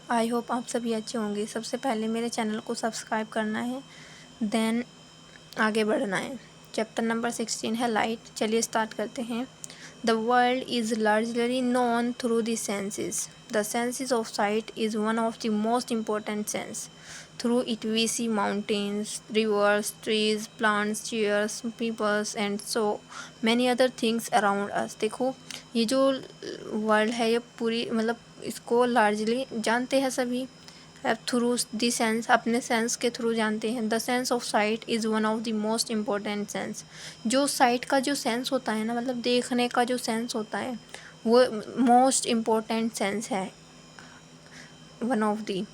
I hope आप सभी अच्छे होंगे। सबसे पहले मेरे चैनल को सब्सक्राइब करना है, देन आगे बढ़ना है। चैप्टर नंबर 16 है लाइट। चलिए स्टार्ट करते हैं। The world is largely known through the senses. The senses of sight is one of the most important sense. Through it we see mountains, rivers, trees, plants, chairs, peoples and so many other things around us. देखो, ये जो world है ये पूरी मतलब इसको largely जानते हैं सभी थ्रू दी सेंस, अपने सेंस के थ्रू जानते हैं। The sense of sight is one of the most important sense. जो साइट का जो सेंस होता है ना, मतलब देखने का जो सेंस होता है, वो मोस्ट इम्पोर्टेंट सेंस है, one of the.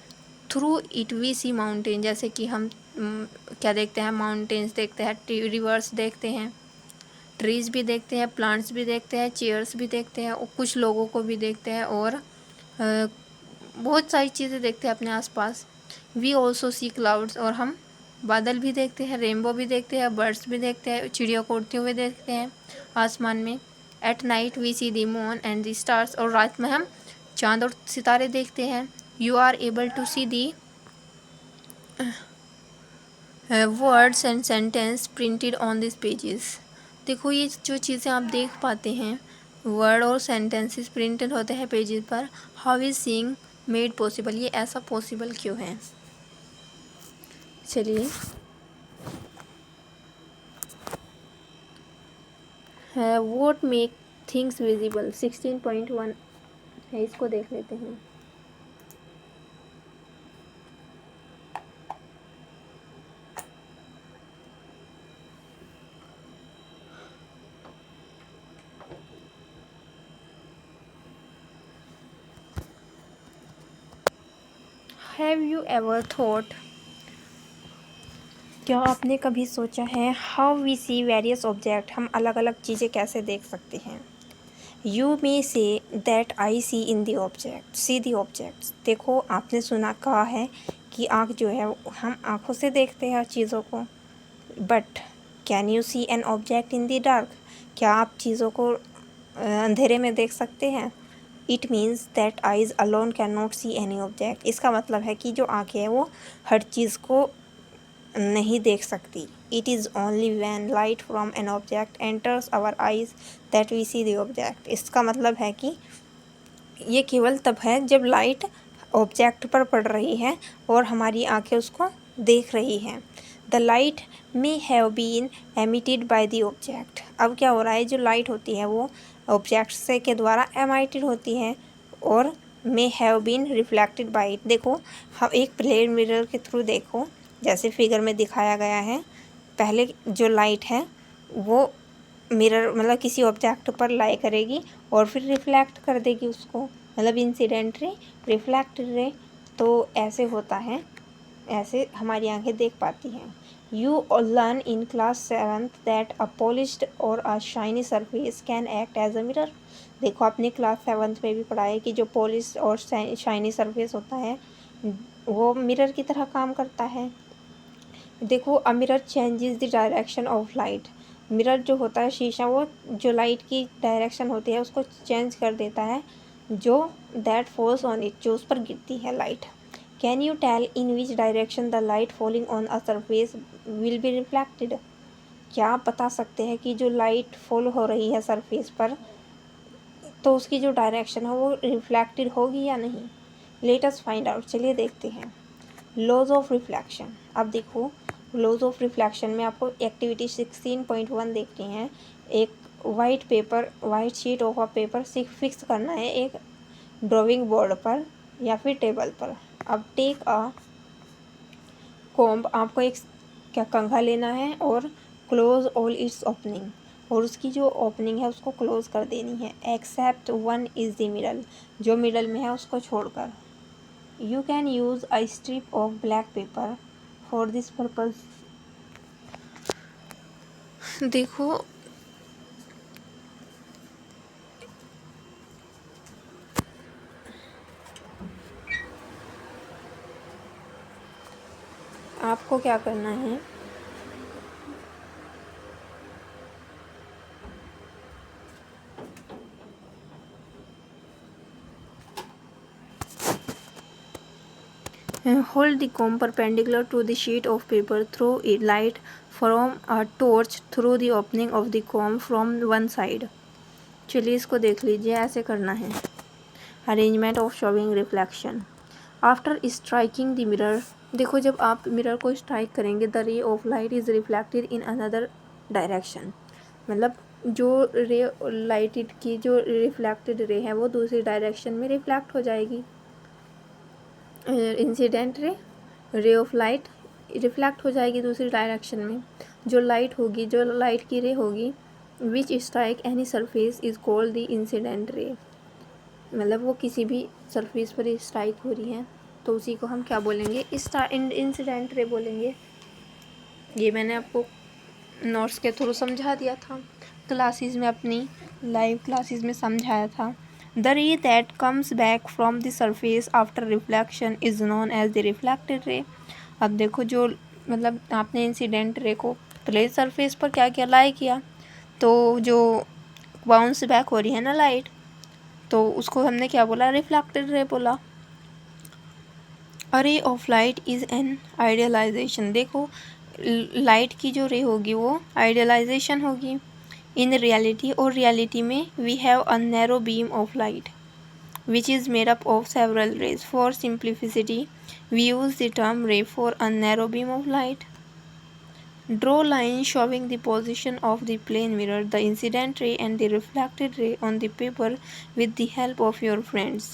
Through it we see mountain, जैसे कि हम क्या देखते हैं, माउंटेन्स देखते हैं, रिवर्स देखते हैं, ट्रीज़ भी देखते हैं, प्लांट्स भी देखते हैं, चेयर्स भी देखते हैं और कुछ लोगों को भी देखते हैं और बहुत सारी चीज़ें देखते हैं अपने आसपास। वी ऑल्सो सी क्लाउड्स, और हम बादल भी देखते हैं, रेनबो भी देखते हैं, बर्ड्स भी देखते हैं, चिड़िया को उड़ते हुए देखते हैं आसमान में। At night we see the moon and the stars, और रात में हम चाँद और सितारे देखते हैं। You are able to see the words and sentence printed on this pages. देखो, ये जो चीज़ें आप देख पाते हैं, वर्ड और सेंटेंसेस प्रिंटेड होते हैं पेजेस पर। How is seeing made possible, ये ऐसा पॉसिबल क्यों है? चलिए, व्हाट मेक थिंग्स विजिबल 16.1 है, इसको देख लेते हैं। हैव यू एवर थॉट, क्या आपने कभी सोचा है, how we see various object, हम अलग अलग चीज़ें कैसे देख सकते हैं। You may say that I see in the object, see the objects. देखो, आपने सुना कहा है कि आँख जो है हम आँखों से देखते हैं चीज़ों को। But can you see an object in the dark, क्या आप चीज़ों को अंधेरे में देख सकते हैं। It means that eyes alone can not see any object. इसका मतलब है कि जो आँखें हैं वो हर चीज़ को नहीं देख सकती। It is only when light from an object enters our eyes that we see the object. इसका मतलब है कि ये केवल तब है जब लाइट ऑब्जेक्ट पर पड़ रही है और हमारी आंखें उसको देख रही हैं। The light may have been emitted by the object. अब क्या हो रहा है, जो लाइट होती है वो ऑब्जेक्ट से के द्वारा एमिटेड होती है और may have been reflected by it. देखो, हम एक प्लेन मिरर के थ्रू देखो, जैसे फिगर में दिखाया गया है, पहले जो लाइट है वो मिरर मतलब किसी ऑब्जेक्ट पर लाई करेगी और फिर रिफ्लेक्ट कर देगी उसको, मतलब इंसिडेंट रे, रिफ्लेक्टेड रे। तो ऐसे होता है, ऐसे हमारी आंखें देख पाती हैं। You learn in class 7th that a polished or a shiny surface can act as a mirror. देखो, आपने क्लास 7th में भी पढ़ा है कि जो पॉलिश और शाइनी सरफेस होता है वो मिरर की तरह काम करता है। देखो, a mirror changes the direction of light. Mirror जो होता है, शीशा, वो जो लाइट की डायरेक्शन होती है उसको चेंज कर देता है, जो दैट फॉल्स ऑन इट, जो उस पर गिरती है light. Can you tell in which direction the light falling on a surface will be reflected. क्या आप बता सकते हैं कि जो लाइट फॉल हो रही है सरफेस पर, तो उसकी जो डायरेक्शन है वो रिफ्लेक्टेड होगी या नहीं। लेट अस फाइंड आउट, चलिए देखते हैं। Laws of reflection. अब देखो, लॉज ऑफ रिफ्लेक्शन में आपको एक्टिविटी 16.1 देखनी है। एक white paper, white sheet of a paper fix करना है एक ड्राइंग बोर्ड पर या फिर टेबल पर। अब टेक अ कॉम्ब, आपको एक क्या कंघा लेना है और क्लोज ऑल इट्स ओपनिंग, और उसकी जो ओपनिंग है उसको क्लोज कर देनी है, except one is the middle, जो मिडल में है उसको छोड़कर। You can use a strip of black paper for this purpose. देखो, आपको क्या करना है, Hold the comb perpendicular to the sheet of paper. Throw a light from a torch through the opening of the comb from one side. चलिए इसको देख लीजिए, ऐसे करना है. Arrangement of showing reflection. After striking the mirror, देखो जब आप मिरर को स्ट्राइक करेंगे, द रे of light is reflected in another direction. मतलब जो रे लाइट की जो रिफ्लेक्टेड रे है वो दूसरी डायरेक्शन में रिफ्लेक्ट हो जाएगी. Incident ray of light reflect हो जाएगी दूसरी डायरेक्शन में. जो लाइट होगी, जो लाइट की रे होगी, विच strike any surface is called the incident रे. मतलब वो किसी भी सरफेस पर स्ट्राइक हो रही है तो उसी को हम क्या बोलेंगे, इंसिडेंट रे बोलेंगे. ये मैंने आपको नोट्स के थ्रू समझा दिया था, क्लासेस में, अपनी लाइव क्लासेस में समझाया था. The ray that comes back from the surface after reflection is known as the reflected ray. अब देखो जो मतलब आपने इंसिडेंट रे को प्लेन सरफेस पर क्या किया, अप्लाई किया, तो जो बाउंस बैक हो रही है ना लाइट, तो उसको हमने क्या बोला, रिफ्लेक्टेड रे बोला. A ray of light is an idealisation. देखो लाइट की जो रे होगी वो आइडियलाइजेशन होगी. इन रियलिटी, और रियलिटी में we have a narrow beam of light which is made up of several rays. For simplicity, we use the term ray for a narrow beam of light. Draw lines showing the position of the plane mirror, the incident ray and the reflected ray on the paper with the help of your friends.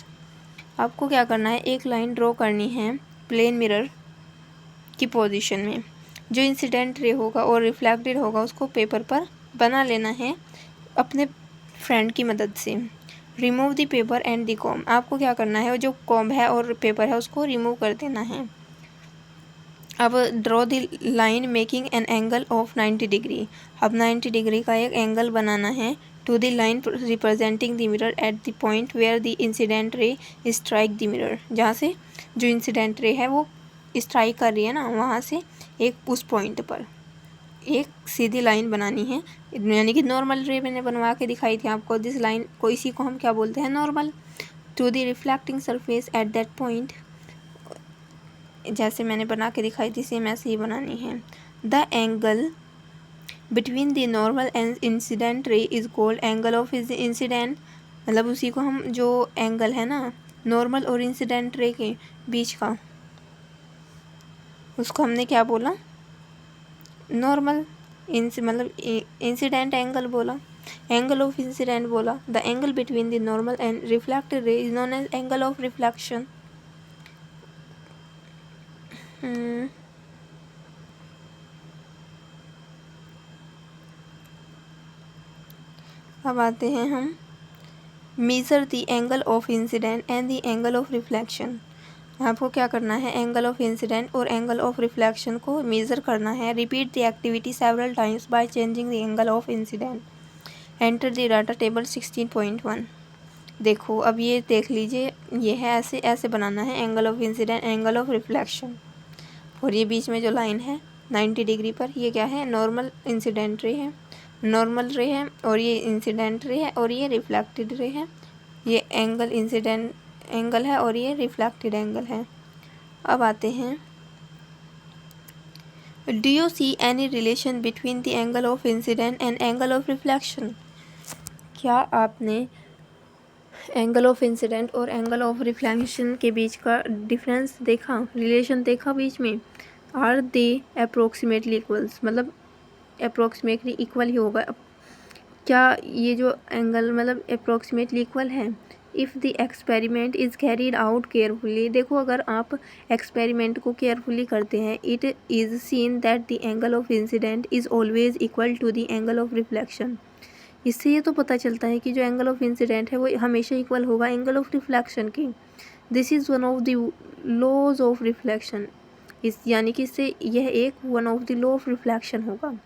आपको क्या करना है, एक line draw करनी है plane mirror की position में. जो इंसिडेंट रे होगा और रिफ्लेक्टेड होगा उसको पेपर पर बना लेना है अपने फ्रेंड की मदद से. Remove the paper and the com. आपको क्या करना है, जो कॉम है और पेपर है उसको रिमूव कर देना है. अब draw the line making an angle of 90 degree. अब 90 डिग्री का एक एंगल बनाना है to the line representing the mirror at the point where the incident ray strike the mirror. जहाँ से जो इंसिडेंट रे है वो स्ट्राइक कर रही है ना, वहाँ से एक उस पॉइंट पर एक सीधी लाइन बनानी है. यानी कि नॉर्मल रे मैंने बनवा के दिखाई थी आपको. दिस लाइन को, इसी को हम क्या बोलते हैं, normal. To the reflecting surface at that point, जैसे मैंने बना के दिखाई थी सेम ऐसे ही बनानी है. The angle between the normal and incident ray is called angle of incident. मतलब उसी को हम, जो एंगल है ना नॉर्मल और इंसिडेंट रे के बीच का, उसको हमने क्या बोला, नॉर्मल. मतलब इंसिडेंट एंगल बोला, एंगल ऑफ इंसिडेंट बोला. The angle between the normal and reflected ray is known as angle of reflection. अब आते हैं हम measure the angle of incident and the angle of reflection. आपको क्या करना है, एंगल ऑफ इंसिडेंट और एंगल ऑफ रिफ्लेक्शन को मेज़र करना है. Repeat the activity several times by changing the angle of incident. Enter the data table 16.1. देखो अब ये देख लीजिए, ये है ऐसे ऐसे बनाना है angle of incident, angle of reflection. और ये बीच में जो लाइन है 90 डिग्री पर, ये क्या है, नॉर्मल इंसिडेंट रे है, नॉर्मल रे है, और ये इंसिडेंट रे है, और ये रिफ्लेक्टेड रे है. ये एंगल इंसिडेंट एंगल है और ये रिफ्लेक्टेड एंगल है. अब आते हैं, do you see any relation between the angle of incident and angle of reflection. क्या आपने एंगल ऑफ इंसिडेंट और एंगल ऑफ रिफ्लेक्शन के बीच का डिफरेंस देखा, रिलेशन देखा बीच में. आर दे अप्रोक्सीमेटली इक्वल्स, मतलब अप्रोक्सीमेटली इक्वल ही होगा. क्या ये जो एंगल मतलब अप्रोक्सीमेटली इक्वल है. If the experiment is carried out carefully. देखो अगर आप एक्सपेरिमेंट को केयरफुली करते हैं, it is scene that the angle of incident is always equal to the angle of reflection. इससे ये तो पता चलता है कि जो एंगल ऑफ इंसिडेंट है वो हमेशा इक्वल होगा एंगल ऑफ रिफ्लेक्शन की. This is one of the laws of reflection. इस यानी कि इससे यह एक one of the law of reflection होगा.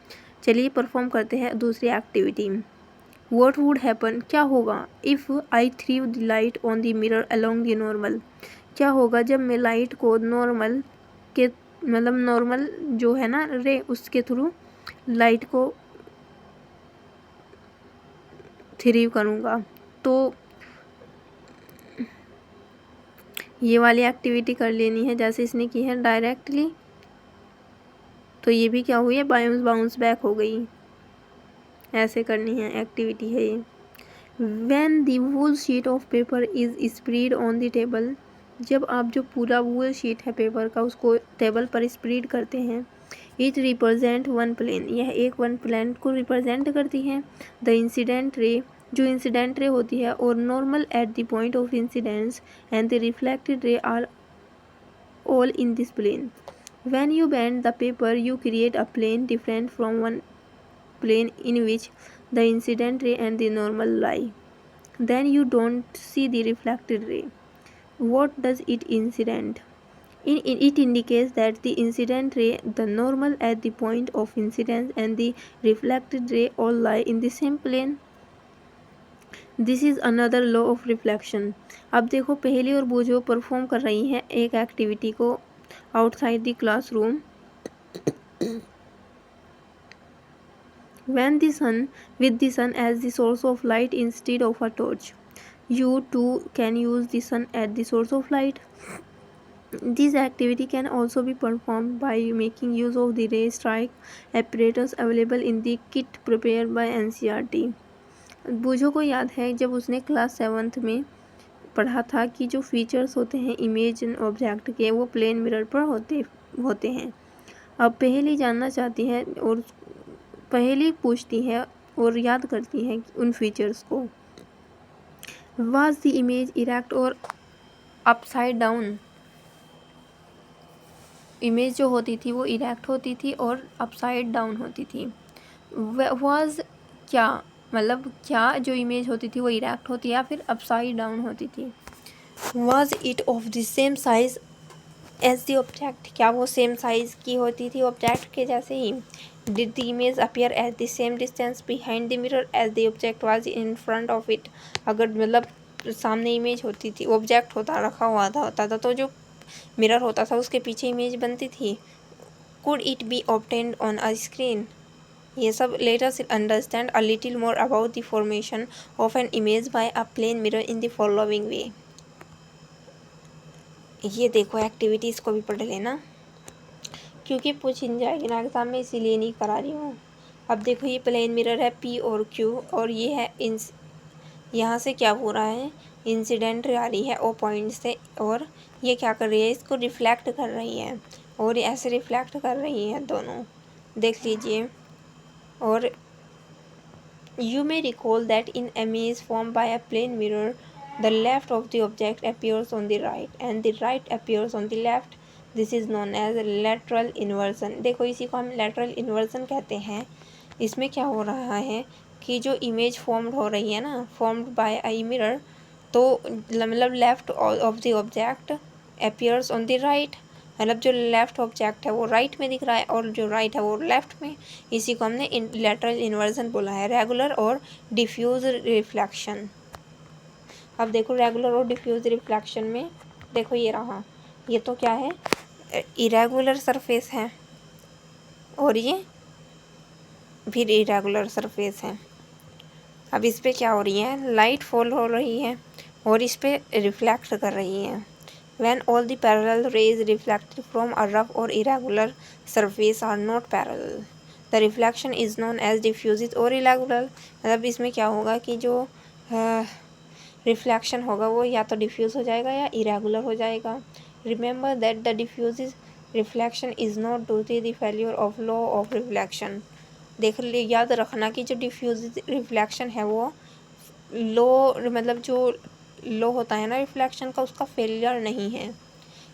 चलिए परफॉर्म करते हैं दूसरी एक्टिविटी. What would happen, क्या होगा, if I threw the light on the mirror along the normal. क्या होगा जब मैं लाइट को नॉर्मल के, मतलब नॉर्मल जो है ना रे, उसके थ्रू लाइट को थ्रीव करूँगा. तो ये वाली एक्टिविटी कर लेनी है जैसे इसने की है डायरेक्टली, तो ये भी क्या हुई है, बाउंस बैक हो गई। ऐसे करनी है एक्टिविटी है ये। When the whole sheet of paper is spread on the table, जब आप जो पूरा वूल शीट है पेपर का उसको टेबल पर स्प्रेड करते हैं, इट रिप्रेजेंट वन प्लेन, यह एक वन प्लेन को रिप्रेजेंट करती है। द इंसिडेंट रे, जो इंसिडेंट रे होती है, और normal at the point of incidence and the reflected ray are all in this plane. When you bend the paper, you create a plane different from one plane in which the incident ray and the normal lie. Then you don't see the reflected ray. What does it incident? It indicates that the incident ray, the normal at the point of incidence, and the reflected ray all lie in the same plane. This is another law of reflection. अब देखो पहली और बूझो perform कर रही हैं एक activity को outside the classroom. When the sun, with the sun as the source of light instead of a torch, you too can use the sun as the source of light. This activity can also be performed by making use of the ray strike apparatus available in the kit prepared by NCERT. बूझो को याद है जब उसने class 7th में पढ़ा था कि जो फीचर्स होते हैं इमेज ऑब्जेक्ट के वो प्लेन मिरर पर होते हैं। अब पहेली जानना चाहती है और पहेली पूछती है और याद करती है उन फीचर्स को। वाज द इमेज इरेक्ट और अपसाइड डाउन? इमेज जो होती थी वो इरेक्ट होती थी और अपसाइड डाउन होती थी। वाज क्या मतलब क्या जो इमेज होती थी वो इरेक्ट होती या फिर अपसाइड डाउन होती थी। Was it of the same size as the object? क्या वो सेम साइज की होती थी ऑब्जेक्ट के जैसे ही? Did the image appear at the same distance behind the mirror as the object was in front of it? अगर मतलब सामने इमेज होती थी, ऑब्जेक्ट रखा हुआ होता था तो जो मिरर होता था उसके पीछे इमेज बनती थी। Could it be obtained on a screen? ये सब let us understand a little more about the formation of an image by a plane mirror in the following way. ये देखो एक्टिविटीज़ को भी पढ़ लेना क्योंकि पूछ नहीं जाएगी ना एग्जाम में, इसीलिए नहीं करा रही हूँ। अब देखो ये प्लेन मिरर है P और Q और ये है यहाँ से क्या हो रहा है, इंसिडेंट आ रही है O पॉइंट से और ये क्या कर रही है, इसको रिफ्लेक्ट कर रही है और ये ऐसे रिफ्लेक्ट कर रही है दोनों, देख लीजिए। और you may recall that in image formed by a plane mirror, the left of the object appears on the right and the right appears on the left. This is known as lateral inversion. देखो इसी को हम lateral inversion कहते हैं। इसमें क्या हो रहा है कि जो इमेज फॉर्म्ड हो रही है ना, फॉर्म्ड बाय आई मिरर, तो मतलब left of the object appears on the right, मतलब जो लेफ्ट ऑब्जेक्ट है वो राइट में दिख रहा है और जो राइट है वो लेफ्ट में। इसी को हमने लैटरल इन्वर्जन बोला है। रेगुलर और डिफ्यूज रिफ्लेक्शन। अब देखो रेगुलर और डिफ्यूज रिफ्लेक्शन में देखो ये रहा, ये तो क्या है, इरेगुलर सरफेस है और ये फिर इरेगुलर सरफेस है। अब इस पर क्या हो रही है, लाइट फॉल हो रही है और इस पर रिफ्लेक्ट कर रही है। When all the parallel rays reflected from a rough or irregular surface are not parallel, the reflection is known as diffuse or irregular. मतलब इसमें क्या होगा कि जो रिफ्लेक्शन होगा वो या तो डिफ्यूज़ हो जाएगा या इरेगुलर हो जाएगा। Remember that the diffuse reflection is not due to the failure of law of reflection. देख ली, याद रखना कि जो डिफ्यूज रिफ्लेक्शन है वो लो मतलब जो लो होता है ना रिफ्लेक्शन का, उसका फेलियर नहीं है।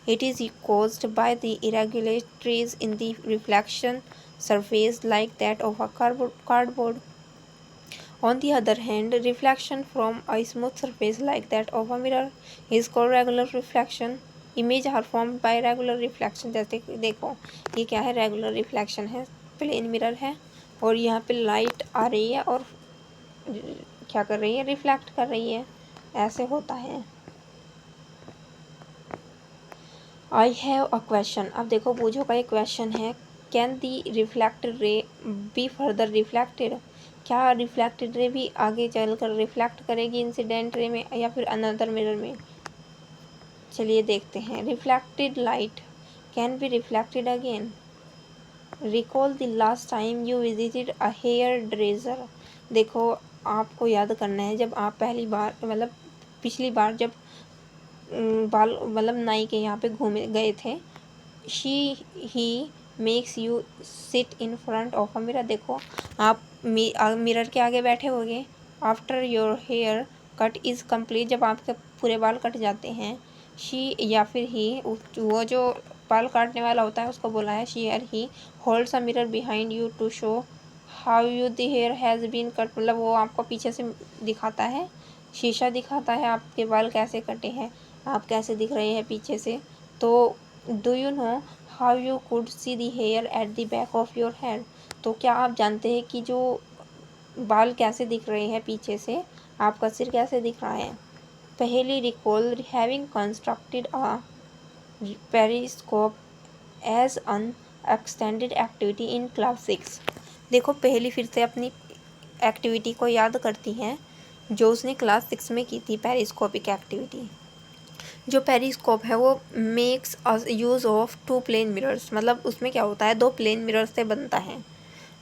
It is caused by the irregularities in the reflection surface like that of a cardboard. On the other hand, reflection from a smooth surface like that of a mirror is called regular reflection. Image are formed by regular reflection. जैसे देखो ये क्या है, regular reflection है, plane mirror है और यहाँ पे लाइट आ रही है और क्या कर रही है, रिफ्लेक्ट कर रही है, ऐसे होता है। I have a question. अब देखो बूझो का एक क्वेश्चन है, can the reflected ray be further reflected? क्या रिफ्लेक्टेड रे भी आगे चलकर रिफ्लेक्ट करेगी इंसिडेंट रे में या फिर अनदर मिरर में? चलिए देखते हैं। Reflected light can be reflected again. Recall the last time you visited a hair dresser. देखो आपको याद करना है जब आप पहली बार मतलब पिछली बार जब बाल मतलब नाई के यहाँ पे घूमे गए थे। She he makes you sit in front of a mirror. देखो आप मिरर के आगे बैठे होगे। After your hair cut is complete, जब आपके पूरे बाल कट जाते हैं। शी या फिर ही, वो जो बाल काटने वाला होता है उसको बोला है शी और he holds a mirror behind you to show how you the hair has been cut. मतलब वो आपको पीछे से दिखाता है, शीशा दिखाता है आपके बाल कैसे कटे हैं, आप कैसे दिख रहे हैं पीछे से। तो do you know how you could see the hair at the back of your head. तो क्या आप जानते हैं कि जो बाल कैसे दिख रहे हैं पीछे से, आपका सिर कैसे दिख रहा है। पहली recall having constructed a periscope as an extended activity in class 6। देखो पहली फिर से अपनी एक्टिविटी को याद करती हैं जो उसने क्लास 6 में की थी, पेरिस्कोपिक एक्टिविटी। जो पेरिस्कोप है वो makes use of two plane mirrors. मतलब उसमें क्या होता है, दो प्लेन मिरर्स से बनता है।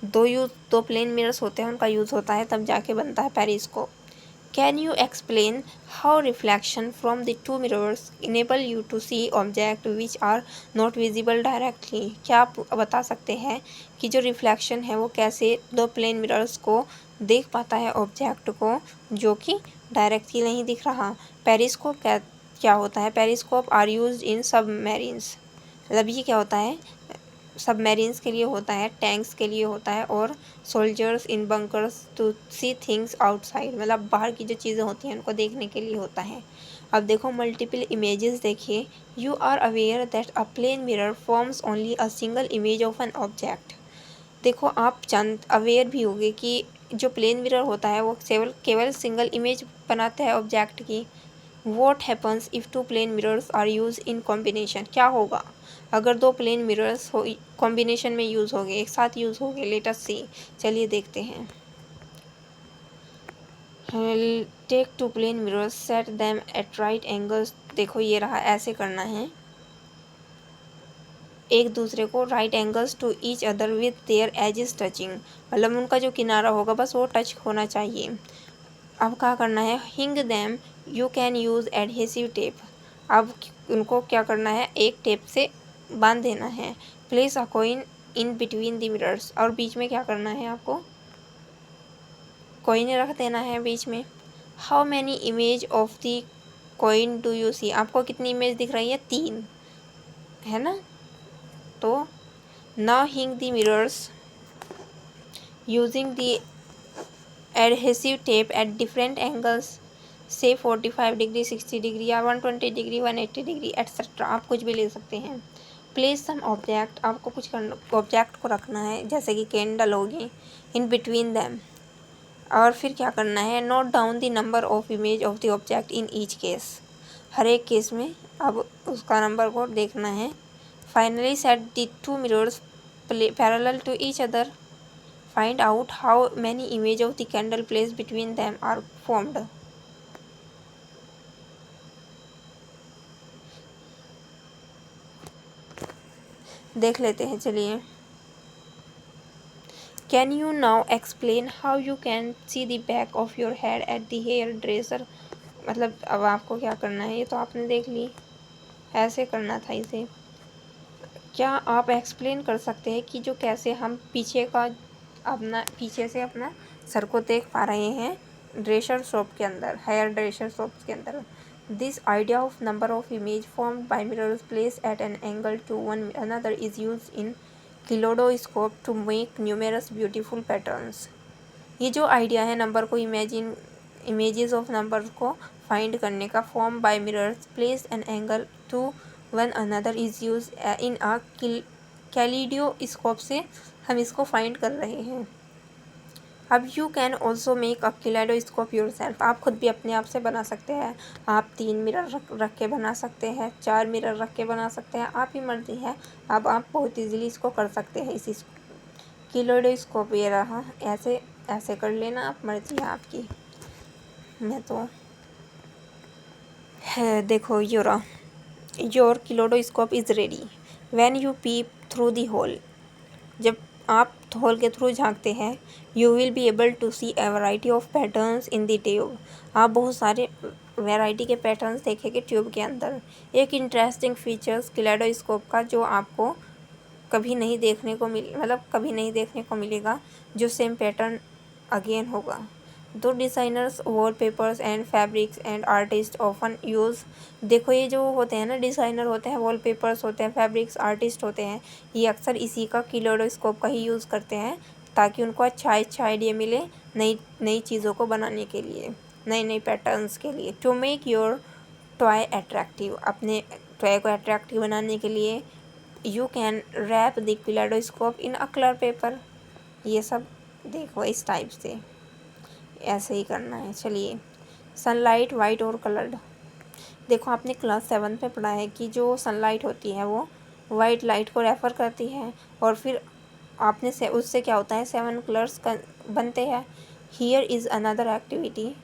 दो प्लेन मिरर्स होते हैं, उनका यूज़ होता है तब जाके बनता है periscope. Can you explain how reflection from the two mirrors enable you to see object which are not visible directly. क्या आप बता सकते हैं कि जो रिफ्लेक्शन है वो कैसे दो प्लेन मिरर्स को देख पाता है ऑब्जेक्ट को जो कि डायरेक्टली नहीं दिख रहा। पेरिस्कोप क्या होता है, periscope are used in submarines. मतलब ये क्या होता है, सबमरीन्स के लिए होता है, टैंक्स के लिए होता है, और soldiers in bunkers to see things outside. मतलब बाहर की जो चीज़ें होती हैं उनको देखने के लिए होता है। अब देखो मल्टीपल इमेजेस देखिए। You are aware that a plane mirror forms only a single image of an object. देखो आप अवेयर भी होंगे कि जो प्लेन मिरर होता है वो केवल सिंगल इमेज बनाता है ऑब्जेक्ट की। What happens if two plane mirrors are use in combination. क्या होगा अगर दो प्लेन मिरर्स हो कॉम्बिनेशन में यूज़ हो गए, एक साथ यूज़ हो गए। लेट अस सी, चलिए देखते हैं। Take two plane mirrors set them at right angles. देखो ये रहा, ऐसे करना है एक दूसरे को right angles to each other with their edges touching. मतलब उनका जो किनारा होगा बस वो टच होना चाहिए। अब क्या करना है, हिंग them you can use adhesive tape. अब उनको क्या करना है, एक टेप से बांध देना है। Place a coin in between the mirrors. और बीच में क्या करना है, आपको कॉइन रख देना है बीच में। How many image of the coin do you see. आपको कितनी इमेज दिख रही है, 3 है ना। तो नाउ हिंग the mirrors using the adhesive tape at different angles, say 45 degree, 60 degree या 120 डिग्री, 180 डिग्री एट्सेट्रा। आप कुछ भी ले सकते हैं। प्लेस सम ऑब्जेक्ट, आपको कुछ करना, ऑब्जेक्ट को रखना है जैसे कि कैंडल होगी, इन बिटवीन दैम। और फिर क्या करना है, note down the number of image of the object in each case. हर एक केस में अब उसका नंबर को देखना है। Finally set the two mirrors parallel to each other. Find out how many images of the candle placed between them are formed. देख लेते हैं चलिए। Can you now explain how you can see the back of your head at the hairdresser? मतलब अब आपको क्या करना है, ये तो आपने देख ली, ऐसे करना था इसे। क्या आप एक्सप्लेन कर सकते हैं कि जो कैसे हम पीछे से अपना सर को देख पा रहे हैं ड्रेसर शॉप के अंदर, हेयर ड्रेसर शॉप के अंदर। This idea of number of image formed by mirrors place at an angle to one another is use in kaleidoscope to make numerous beautiful patterns. ये जो आइडिया है number को images of number को find करने का, form by mirrors place an angle to one another is use in a kaleidoscope से हम इसको फाइंड कर रहे हैं। अब you can also make a kaleidoscope your self. आप खुद भी अपने आप से बना सकते हैं। आप 3 मिरर रख के बना सकते हैं, 4 मिरर रख के बना सकते हैं, आप ही मर्जी है। अब आप बहुत ईजिली इसको कर सकते हैं। इसी कैलिडोस्कोप ये रहा, ऐसे ऐसे कर लेना, आप मर्जी है आपकी। मैं तो है, देखो ये रहा, your kaleidoscope is ready when you peep through the hole. जब आप होल के थ्रू झांकते हैं, you will be able to see a variety of patterns in the tube. आप बहुत सारे वैरायटी के पैटर्न्स देखेंगे ट्यूब के अंदर। एक इंटरेस्टिंग फीचर्स किलेडोस्कोप का जो आपको कभी नहीं देखने को कभी नहीं देखने को मिलेगा, जो सेम पैटर्न अगेन होगा। दो designers wallpapers and fabrics and artist often use. देखो ये जो होते हैं ना, डिज़ाइनर होते हैं, वॉलपेपर्स होते हैं, फैब्रिक्स आर्टिस्ट होते हैं, ये अक्सर इसी का किलोडोस्कोप का ही यूज़ करते हैं ताकि उनको अच्छा आइडिया मिले नई नई चीज़ों को बनाने के लिए, नए नए पैटर्न्स के लिए। To make your toy attractive, अपने टॉय को अट्रैक्टिव बनाने के लिए you can wrap the kaleidoscope in a colour paper. ये सब देखो इस टाइप से ऐसे ही करना है। चलिए, सनलाइट वाइट और कलर्ड। देखो आपने क्लास 7 में पढ़ा है कि जो सनलाइट होती है वो वाइट लाइट को रेफ़र करती है और फिर आपने से उससे क्या होता है 7 कलर्स बनते हैं। Here is another activity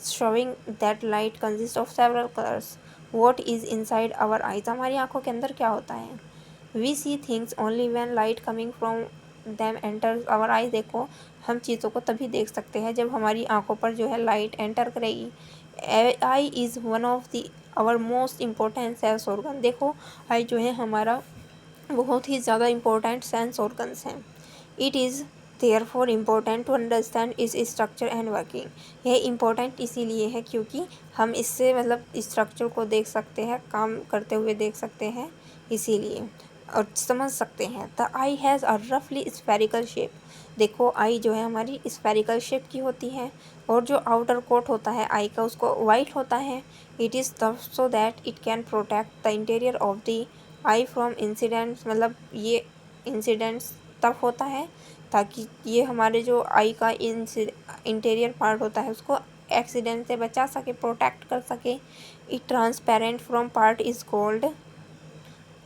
showing that light consist of several colours. What is inside our eyes, हमारी आंखों के अंदर क्या होता है। We see things only when light coming from them enters our eye. देखो हम चीज़ों को तभी देख सकते हैं जब हमारी आंखों पर जो है लाइट एंटर करेगी। Eye is one of the our most important sense organ. देखो आई जो है हमारा बहुत ही ज़्यादा इम्पोर्टेंट सेंस ऑर्गन्स हैं। It is therefore important to understand its structure and working. यह इम्पोर्टेंट इसीलिए है क्योंकि हम इससे स्ट्रक्चर को देख सकते हैं, काम करते हुए देख सकते हैं इसीलिए, और समझ सकते हैं। द आई हैज़ अ रफली स्फेरिकल शेप। देखो आई जो है हमारी स्फेरिकल शेप की होती है और जो आउटर कोट होता है आई का उसको वाइट होता है। It is so that it can protect the interior of the I from incidents. ये इंसिडेंट्स तब होता है ताकि ये हमारे जो आई का इंटीरियर पार्ट होता है उसको एक्सीडेंट से बचा सके, प्रोटेक्ट कर सके। It transparent from part is called.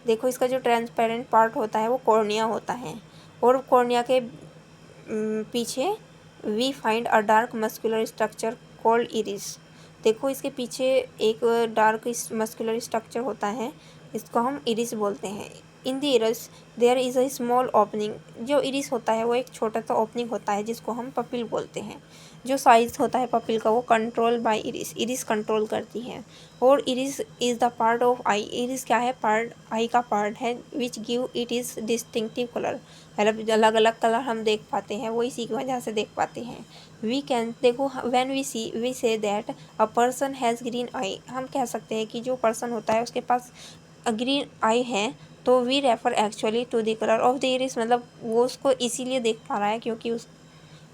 देखो इसका जो ट्रांसपेरेंट पार्ट होता है वो कॉर्निया होता है और कॉर्निया के पीछे we find a dark muscular structure called iris. देखो इसके पीछे एक डार्क मस्कुलर स्ट्रक्चर होता है, इसको हम इरिस बोलते हैं। In the iris there is a small opening. जो इरिस होता है वो एक छोटा सा ओपनिंग होता है जिसको हम पपिल बोलते हैं। जो साइज होता है पपिल का वो control by iris, iris control करती है। और iris is the part of I. Iris क्या है, पार्ट आई का पार्ट है which give it is distinctive colour. अलग अलग कलर हम देख पाते हैं, वो इसी की वजह से देख पाते हैं। वी कैन, देखो when we say that a person has green eye. हम कह सकते हैं कि जो पर्सन होता है उसके पास ग्रीन आई है, तो we refer actually to the colour of the iris. वो उसको इसीलिए देख पा रहा है क्योंकि उस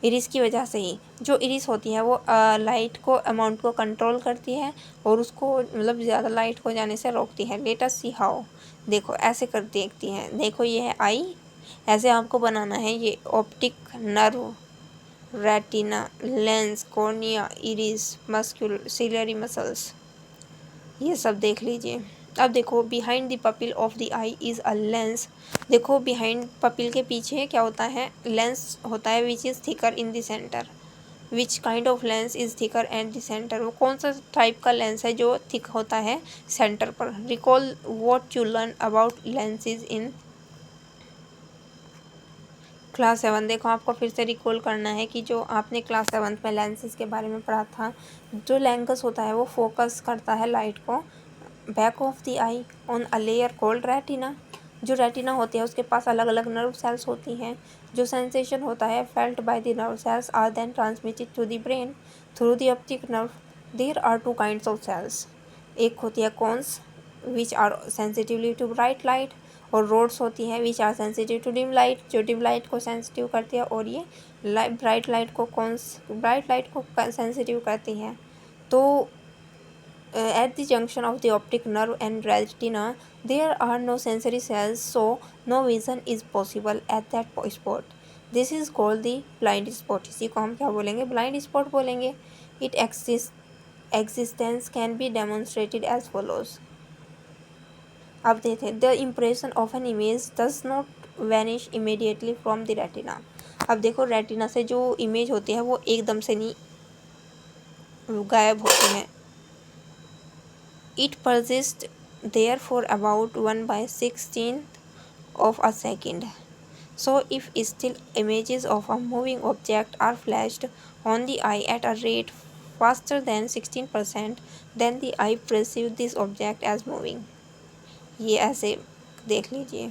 इरिस की वजह से ही। जो इरिस होती है वो लाइट को अमाउंट को कंट्रोल करती है और उसको ज़्यादा लाइट को जाने से रोकती है। Let us see how. देखो ऐसे कर देखती हैं। देखो ये है आई, ऐसे आपको बनाना है। ये optic nerve, retina, lens, cornea, iris, muscle ciliary muscles, ये सब देख लीजिए। अब देखो behind the pupil of the eye is a lens. देखो बिहाइंड पपिल के पीछे क्या होता है, लेंस होता है which is thicker in the centre. Which kind of lens is thicker at the centre. वो कौन सा टाइप का लेंस है जो थिक होता है सेंटर पर। Recall what you learn about lenses in class 7। देखो आपको फिर से रिकॉल करना है कि जो आपने क्लास 7 में लेंसेज के बारे में पढ़ा था। जो लेंस होता है वो फोकस करता है लाइट को back of the I on a layer called retina. जो रेटिना होती है उसके पास अलग अलग नर्व सेल्स होती हैं। जो सेंसेशन होता है felt by the nerve cells are then transmitted to the brain through the optic nerve. There are two kinds of cells. एक होती है cones which are sensitively to bright light, और rods होती हैं which are sensitive to dim light, जो dim light को sensitive करती है, और ये ब्राइट लाइट को सेंसिटिव करती हैं। तो at the junction of the optic nerve and retina there are no sensory cells, so no vision is possible at that spot. This is called the blind spot। इसी को हम क्या बोलेंगे, blind spot बोलेंगे। It existence can be demonstrated as follows। अब देखते हैं, the impression of an image does not vanish immediately from the retina। अब देखो रेटिना से जो इमेज होती है वो एकदम से नहीं गायब होती हैं। It persist therefore about 1/16 of a second. So if still images of a moving object are flashed on the eye at a rate faster than 16%, then the eye perceives this object as moving. ये ऐसे देख लीजिए.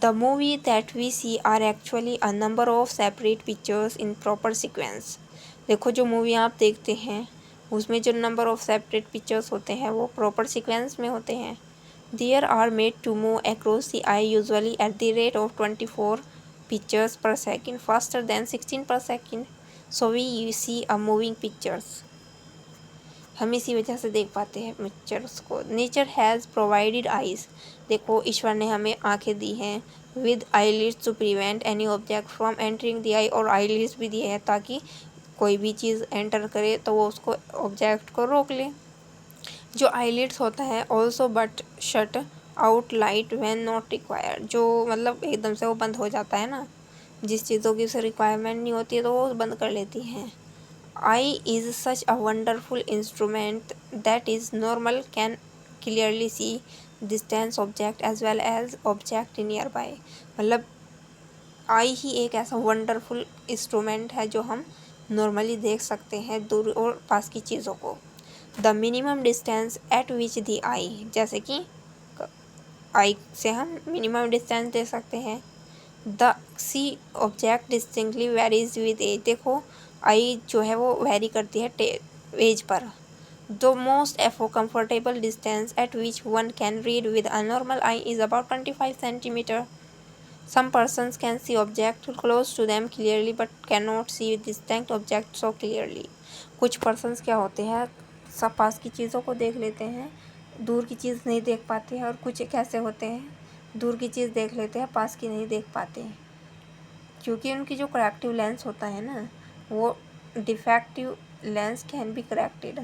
The movie that we see are actually a number of separate pictures in proper sequence. देखो जो movie आप देखते हैं उसमें जो नंबर ऑफ सेपरेट पिक्चर्स होते हैं वो प्रॉपर सीक्वेंस में होते हैं. They are made to move across the eye usually at the rate of 24 pictures per second, faster than 16 per second. So we see a moving pictures. हम इसी वजह से देख पाते हैं पिक्चर्स को. Nature has provided eyes. देखो ईश्वर ने हमें आंखें दी हैं with eyelids to prevent any object from entering the eye. और आईलिड्स भी दिए हैं ताकि कोई भी चीज़ एंटर करे तो वो उसको ऑब्जेक्ट को रोक ले. जो आईलिड्स होता है also but shut out light when not required. जो मतलब एकदम से वो बंद हो जाता है ना, जिस चीज़ों की उसे रिक्वायरमेंट नहीं होती है तो वो बंद कर लेती हैं. Eye is such a wonderful instrument that is normal can clearly see distant object as well as object nearby. मतलब आई ही एक ऐसा वंडरफुल इंस्ट्रूमेंट है जो हम नॉर्मली देख सकते हैं दूर और पास की चीज़ों को. The minimum distance at which the eye, जैसे कि आई से हम मिनिमम डिस्टेंस दे सकते हैं. The see object distinctly varies with age. देखो आई जो है वो वेरी करती है एज पर. The most comfortable distance at which one can read with a normal eye is about 25 centimetre. Some persons can see object close to them clearly but can not see distinct object so clearly. कुछ persons क्या होते हैं सब पास की चीज़ों को देख लेते हैं, दूर की चीज़ नहीं देख पाते हैं. और कुछ कैसे होते हैं दूर की चीज़ देख लेते हैं पास की नहीं देख पाते हैं, क्योंकि उनकी जो करेक्टिव लेंस होता है ना वो defective lens can be corrected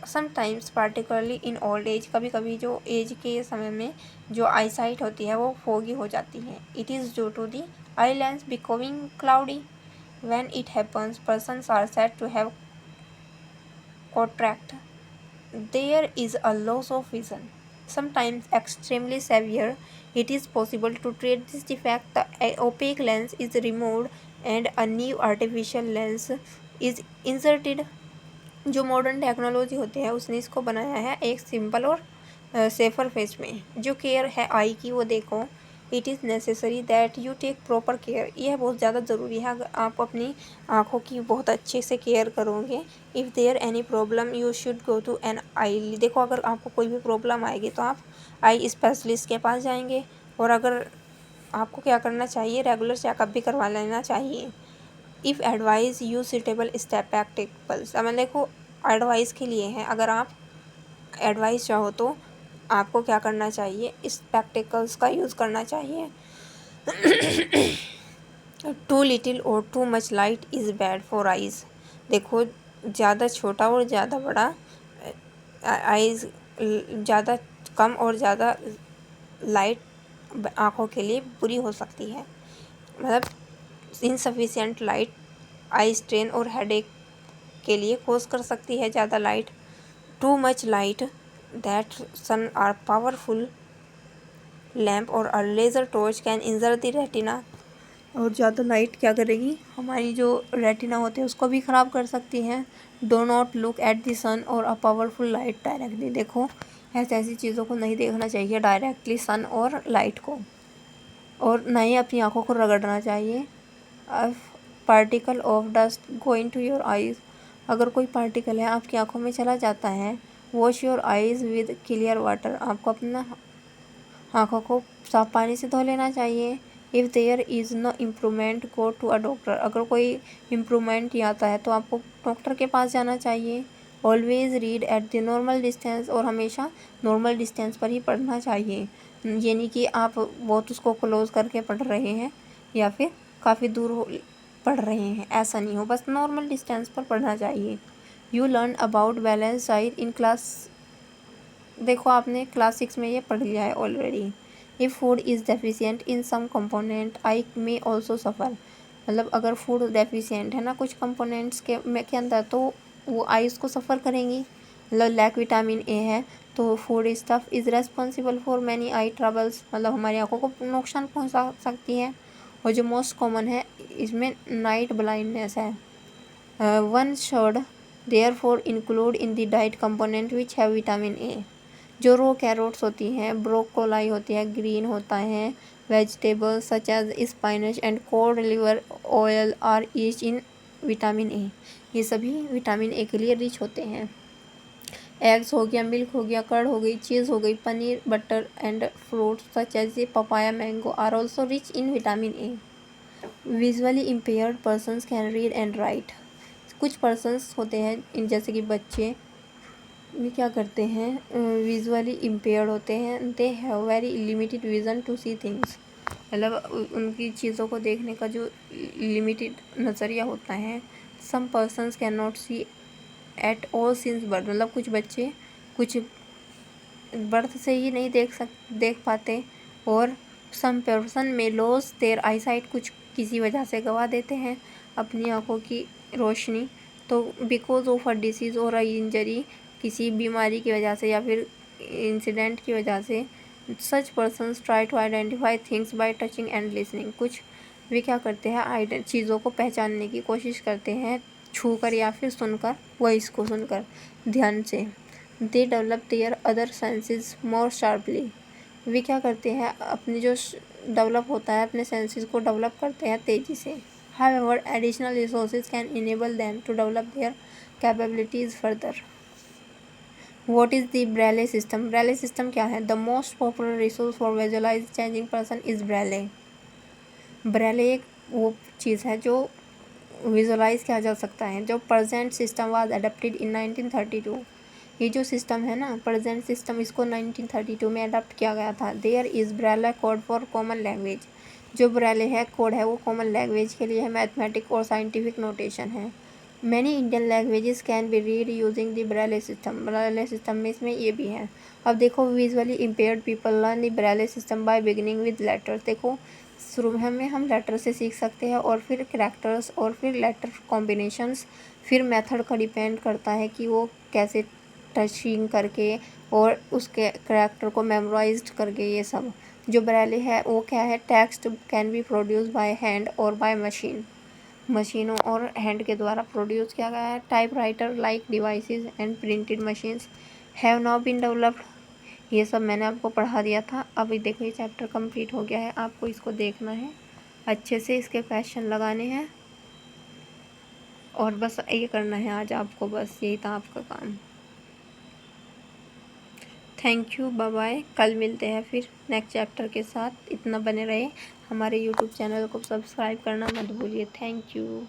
sometimes particularly in old age. कभी कभी जो एज के समय में जो आई साइट होती है वो फोगी हो जाती है. It is due to the eye lens becoming cloudy. When it happens persons are said to have contract. There is a loss of vision sometimes extremely severe. It is possible to treat this defect. The opaque lens is removed and a new artificial lens is inserted. जो modern technology होती है उसने इसको बनाया है एक simple और safer face में. जो केयर है आई की वो देखो. It is necessary that you take proper care. यह बहुत ज़्यादा ज़रूरी है अगर आप अपनी आँखों की बहुत अच्छे से केयर करोगे. If there any problem you should go to an eye. देखो अगर आपको कोई भी प्रॉब्लम आएगी तो आप आई स्पेशलिस्ट के पास जाएंगे. और अगर आपको क्या करना चाहिए रेगुलर चेकअप भी करवा लेना चाहिए. If advice you suitable spectacles. अब देखो एडवाइस के लिए है, अगर आप एडवाइस चाहो तो आपको क्या करना चाहिए स्पेक्टिकल्स का यूज़ करना चाहिए. टू लिटिल और to much light is bad for eyes. देखो ज़्यादा छोटा और ज़्यादा बड़ा आइज़ ज़्यादा कम और ज़्यादा लाइट आँखों के लिए बुरी हो सकती है. मतलब इनसफिशिएंट लाइट आई स्ट्रेन और हेडेक के लिए कोज कर सकती है ज़्यादा light. Too much light that sun or powerful lamp or a laser torch can injure the retina. और ज़्यादा लाइट क्या करेगी हमारी जो रेटिना होती है उसको भी ख़राब कर सकती है. Do not look at the sun or a powerful light directly. देखो ऐसी चीज़ों को नहीं देखना चाहिए डायरेक्टली सन और लाइट को, और ना ही अपनी आँखों को रगड़ना चाहिए. Particle of dust going to your eyes. अगर कोई पार्टिकल है आपकी आँखों में चला जाता है wash your eyes with clear water. आपको अपना आँखों को साफ पानी से धो लेना चाहिए. If there is no improvement go to a doctor. अगर कोई इम्प्रूवमेंट नहीं आता है तो आपको डॉक्टर के पास जाना चाहिए. Always read at the normal distance. और हमेशा नॉर्मल डिस्टेंस पर ही पढ़ना चाहिए. ये नहीं कि आप बहुत उसको क्लोज करके पढ़ रहे हैं या फिर काफ़ी दूर पढ़ रहे हैं, ऐसा नहीं हो, बस नॉर्मल डिस्टेंस पर पढ़ना चाहिए. You learn about balance diet in class. देखो आपने क्लास 6 में ये पढ़ लिया है already. If food is deficient in some component eye may also suffer. मतलब अगर फूड डेफिशिएंट है ना कुछ कंपोनेंट्स के अंदर तो वो आइज़ को सफ़र करेंगी. मतलब लैक विटामिन ए है तो food stuff is responsible for many I troubles, मतलब हमारी आंखों को नुकसान पहुंचा सकती है। और जो मोस्ट कॉमन है इसमें नाइट ब्लाइंडनेस है। One should therefore include in the diet component which have vitamin A. जो रो कैरोट्स होती हैं, ब्रोकोलाई होती है, ग्रीन होता है, vegetables such as spinach and cod liver oil are rich in vitamin A. ये सभी विटामिन ए के लिए रिच होते हैं। एग्स हो गया, मिल्क हो गया, कर्ड हो गई, चीज़ हो गई, paneer, butter and fruits such as papaya, mango are also rich in vitamin A. Visually impaired persons can read and write. कुछ पर्सनस होते हैं इन जैसे कि बच्चे, ये क्या करते हैं, विजुअली इम्पेयर्ड होते हैं, they have very limited vision to see things. मतलब उनकी चीज़ों को देखने का जो लिमिटेड नज़रिया होता है। Some persons can not see at all since birth, मतलब कुछ बच्चे कुछ बर्थ से ही नहीं देख पाते। और सम पर्सन में लॉस देयर आई साइट, कुछ किसी वजह से गवा देते हैं अपनी आँखों की रोशनी। तो बिकॉज ऑफ अ डिसीज़ और अ इंजरी, किसी बीमारी की वजह से या फिर इंसिडेंट की वजह से, such persons try to identify things by touching and listening. कुछ वे क्या करते हैं, चीज़ों को पहचानने की कोशिश करते हैं छू कर या फिर सुनकर, वॉइस को सुनकर ध्यान से। They develop their other senses more sharply. वे क्या करते हैं, अपने जो डेवलप होता है अपने सेंसेस को डेवलप करते हैं तेज़ी से। However additional resources can enable them to develop their capabilities further. What is the Braille system? Braille system क्या है? The most popular resource for visualize changing person is Braille. Braille एक वो चीज़ है जो विजुअलाइज किया जा सकता है। जो प्रेजेंट सिस्टम वाज अडेप्टेड इन 1932। ये जो सिस्टम है ना, प्रेजेंट सिस्टम, इसको 1932 में अडॉप्ट किया गया था। There is Braille code for common language. जो ब्रेले है कोड है वो कॉमन लैंग्वेज के लिए है, मैथमेटिक और साइंटिफिक नोटेशन है। Many Indian languages can be read using the Braille system. Braille system में इसमें ये भी है। अब देखो, visually impaired people learn the Braille system by beginning with letters. देखो, शुरू में हम लेटर से सीख सकते हैं और फिर कैरेक्टर्स और फिर लेटर कॉम्बिनेशंस, फिर मेथड का डिपेंड करता है कि वो कैसे टचिंग करके और उसके कैरेक्टर को मेमोराइज्ड करके। ये सब जो ब्रेले है वो क्या है, text can be produce by hand और बाय मशीन। मशीनों और हैंड के द्वारा प्रोड्यूस किया गया है। Typewriter like devices and printed machines have now been developed. ये सब मैंने आपको पढ़ा दिया था। अभी देखो ये चैप्टर कंप्लीट हो गया है, आपको इसको देखना है अच्छे से, इसके क्वेश्चन लगाने हैं और बस ये करना है आज आपको, बस यही था आपका काम। Thank you, bye bye. कल मिलते हैं फिर नेक्स्ट चैप्टर के साथ। इतना बने रहे, हमारे यूट्यूब चैनल को सब्सक्राइब करना मत भूलिए। Thank you.